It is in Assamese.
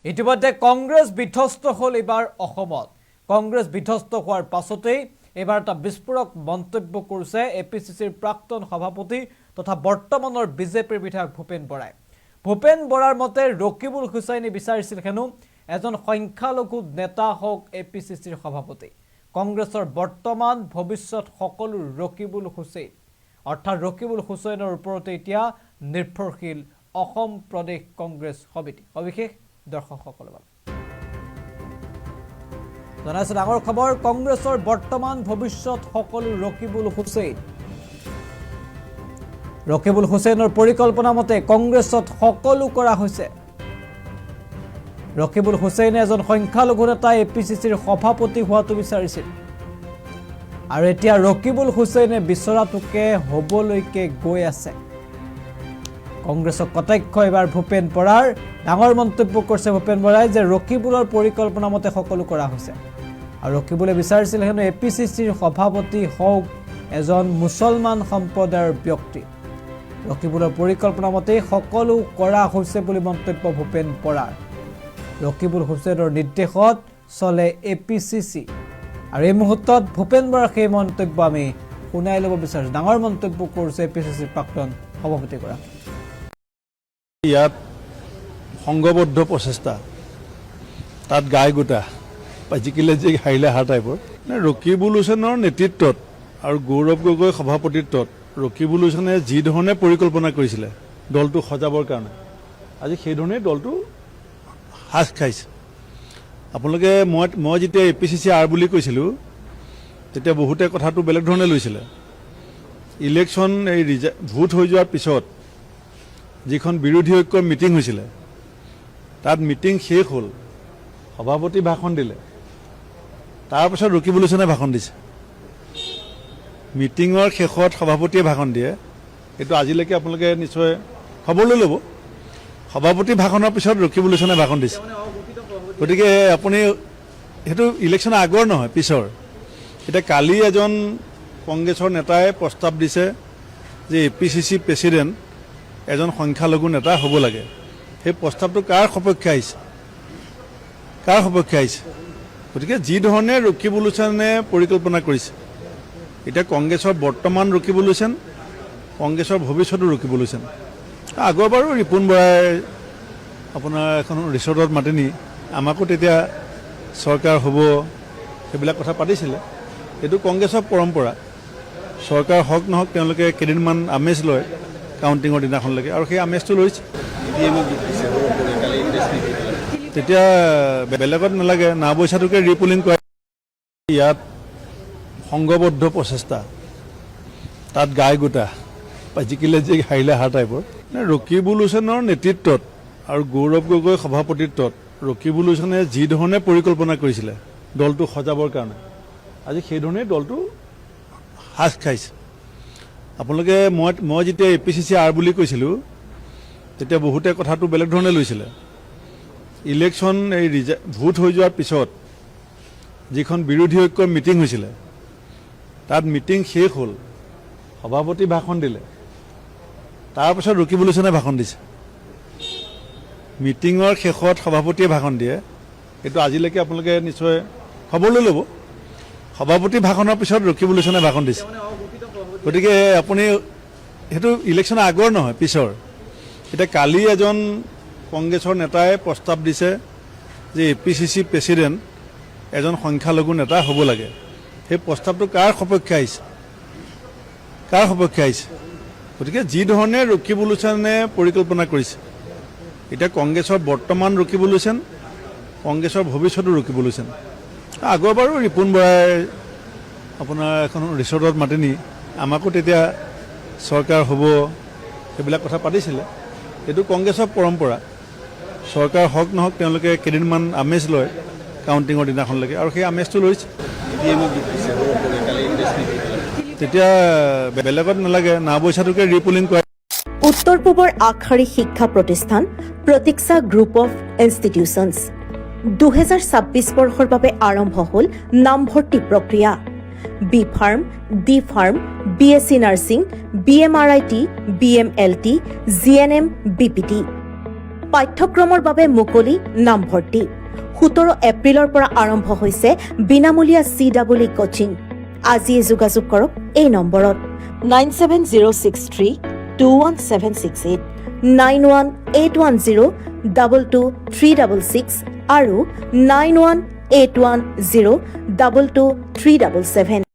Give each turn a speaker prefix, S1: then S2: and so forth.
S1: ইতিমধ্যে কংগ্ৰেছ বিধ্বস্ত হল এবাৰ অসমত কংগ্ৰেছ বিধ্বস্ত হোৱাৰ পাছতেই এবাৰ এটা বিস্ফোৰক মন্তব্য কৰিছে এপিচিচিৰ প্ৰাক্তন সভাপতি তথা বৰ্তমানৰ বিজেপিৰ বিধায়ক ভূপেন বৰাৰ মতে ৰকিবুল হুছাইনে বিচাৰিছিল হেনো এজন সংখ্যালঘু নেতা হওক এপিচিচিৰ সভাপতি কংগ্ৰেছৰ বৰ্তমান ভৱিষ্যত সকলো ৰকিবুল হুছাইন অৰ্থাৎ ৰকিবুল হুছাইনৰ ওপৰতে এতিয়া নিৰ্ভৰশীল অসম প্ৰদেশ কংগ্ৰেছ সমিতি অবিশেষ দৰ্শকসকলৰ বাবে জনাইছে ডাঙৰ খবৰ কংগ্ৰেছৰ বৰ্তমান ভৱিষ্যত সকলো ৰকিবুল হুছাইনৰ পৰিকল্পনা মতে কংগ্ৰেছত সকলো কৰা হৈছে ৰকিবুল হুছাইনে এজন সংখ্যালঘু নেতা এপিচিচিৰ সভাপতি হোৱাটো বিচাৰিছিল আৰু এতিয়া ৰকিবুল হুছাইনে বিচৰাটোকে হ'বলৈকে গৈ আছে কংগ্ৰেছক কটাক্ষ এবাৰ ভূপেন বৰাৰ ডাঙৰ মন্তব্য কৰিছে ভূপেন বৰাই যে ৰকিবুলৰ পৰিকল্পনা মতে সকলো কৰা হৈছে আৰু ৰকিবুলে বিচাৰিছিল হেনো এপিচিচিৰ সভাপতি হওক এজন মুছলমান সম্প্ৰদায়ৰ ব্যক্তি ৰকিবুলৰ পৰিকল্পনা মতে সকলো কৰা হৈছে বুলি মন্তব্য ভূপেন বৰাৰ ৰকিবুল হুছাইনৰ নিৰ্দেশত চলে এপিচিচি আৰু এই মুহূৰ্তত ভূপেন বৰাৰ সেই মন্তব্য আমি শুনাই ল'ব বিচাৰিছোঁ ডাঙৰ মন্তব্য কৰিছে এপিচিচিৰ প্ৰাক্তন সভাপতিগৰাকী
S2: ইয়াত সংঘবদ্ধ প্ৰচেষ্টা তাত গাই গোটা জিকিলে যে হাৰিলে হাৰ টাইপৰ ৰকিবুল হুছাইনৰ নেতৃত্বত আৰু গৌৰৱ গগৈ সভাপতিত্বত ৰকিবুল হুছাইনে যি ধৰণে পৰিকল্পনা কৰিছিলে দলটো সজাবৰ কাৰণে আজি সেই ধৰণে দলটো হাস খাইছে আপোনালোকে মই যেতিয়া এপিচিচি আৰ বুলি কৈছিলোঁ তেতিয়া বহুতে কথাটো বেলেগ ধৰণে লৈছিলে ইলেকশ্যন এই ভোট হৈ যোৱাৰ পিছত যিখন বিৰোধী ঐক্যৰ মিটিং হৈছিলে তাত মিটিং শেষ হ'ল সভাপতি ভাষণ দিলে তাৰপিছত ৰকিবুল হুছাইনে ভাষণ দিছে মিটিঙৰ শেষত সভাপতিয়ে ভাষণ দিয়ে এইটো আজিলৈকে আপোনালোকে নিশ্চয় খবৰ লৈ ল'ব সভাপতি ভাষণৰ পিছত ৰকিবুল হুছাইনে ভাষণ দিছে গতিকে আপুনি সেইটো ইলেকশ্যনৰ আগৰ নহয় পিছৰ এতিয়া কালি এজন কংগ্ৰেছৰ নেতাই প্ৰস্তাৱ দিছে যে এপিচিচি প্ৰেচিডেণ্ট এজন সংখ্যালঘু নেতা হ'ব লাগে সেই প্ৰস্তাৱটো কাৰ সপক্ষে আহিছে গতিকে যি ধৰণে ৰকিবুল হুছাইনে পৰিকল্পনা কৰিছে এতিয়া কংগ্ৰেছৰ বৰ্তমান ৰকিবুল হুছাইন কংগ্ৰেছৰ ভৱিষ্যতো ৰকিবুল হুছাইন আগৰ বাৰু ৰিপুণ বৰাই আপোনাৰ এখন ৰিচৰ্টত মাতি নি আমাকো তেতিয়া চৰকাৰ হ'ব সেইবিলাক কথা পাতিছিলে এইটো কংগ্ৰেছৰ পৰম্পৰা চৰকাৰ হওক নহওক তেওঁলোকে কেইদিনমান আমেজ লয় কাউণ্টিঙৰ দিনাখনলৈকে আৰু সেই আমেজটো লৈছে তেতিয়া বেলেগত নালাগে না পইচাটোকে ৰিপুলিং কৰে ইয়াত সংঘবদ্ধ প্ৰচেষ্টা তাত গাই গোটা জিকিলে যে হাৰিলে হাৰ টাইপৰ ৰকিবুল হুছাইনৰ নেতৃত্বত আৰু গৌৰৱ গগৈ সভাপতিত্বত ৰকিবুল হুছাইনে যি ধৰণে পৰিকল্পনা কৰিছিলে দলটো সজাবৰ কাৰণে আজি সেই ধৰণে দলটো হাস খাইছে আপোনালোকে মই যেতিয়া এপিচিচি আৰ বুলি কৈছিলোঁ তেতিয়া বহুতে কথাটো বেলেগ ধৰণে লৈছিলে ইলেকশ্যন এই ভোট হৈ যোৱাৰ পিছত যিখন বিৰোধী ঐক্যৰ মিটিং হৈছিলে তাত মিটিং শেষ হ'ল সভাপতি ভাষণ দিলে তাৰপিছত ৰকিবুল হুছাইনে ভাষণ দিছে মিটিঙৰ শেষত সভাপতিয়ে ভাষণ দিয়ে এইটো আজিলৈকে আপোনালোকে নিশ্চয় খবৰ লৈ ল'ব সভাপতি ভাষণৰ পিছত ৰকিবুল হুছাইনে ভাষণ দিছে গতিকে আপুনি সেইটো ইলেকশ্যনৰ আগৰ নহয় পিছৰ এতিয়া কালি এজন কংগ্ৰেছৰ নেতাই প্ৰস্তাৱ দিছে যে এপিচিচি প্ৰেচিডেণ্ট এজন সংখ্যালঘু নেতা হ'ব লাগে সেই প্ৰস্তাৱটো কাৰ সপক্ষে আহিছে গতিকে যি ধৰণে ৰকিবুল হুছাইনে পৰিকল্পনা কৰিছে এতিয়া কংগ্ৰেছৰ বৰ্তমান ৰকিবুল হুছাইন কংগ্ৰেছৰ ভৱিষ্যতো ৰকিবুল হুছাইন আগৰ বাৰু ৰিপুণ বৰাই আপোনাৰ এখন ৰিচৰ্টত মাতি নি আমাকো তেতিয়া চৰকাৰ হ'ব সেইবিলাক কথা পাতিছিলে এইটো কংগ্ৰেছৰ পৰম্পৰা চৰকাৰ হওক নহওক তেওঁলোকে কেইদিনমান আমেজ লয় কাউণ্টিঙৰ দিনাখনলৈকে আৰু সেই আমেজটো লৈছে তেতিয়া বেলেগত নালাগে না পইচাটোকে ৰিপুলিং কৰে
S3: উত্তৰ পূবৰ আগশাৰী শিক্ষা প্ৰতিষ্ঠান প্ৰতীক্ষা গ্ৰুপ অফ ইনষ্টিটিউচনছ 2026 বৰ্ষৰ বাবে আৰম্ভ হ'ল নামভৰ্তি প্ৰক্ৰিয়া B pharm D pharm BSc nursing BMRIT BMLT GNM BPT পাঠ্যক্ৰমৰ বাবে মুকলি নামভৰ্তি 17 এপ্ৰিলৰ পৰা আৰম্ভ হৈছে বিনামূলীয়া CEE কোচিং আজিয়ে যোগাযোগ কৰক এই নম্বৰত 9706321768 9181022366 আৰু 9181022377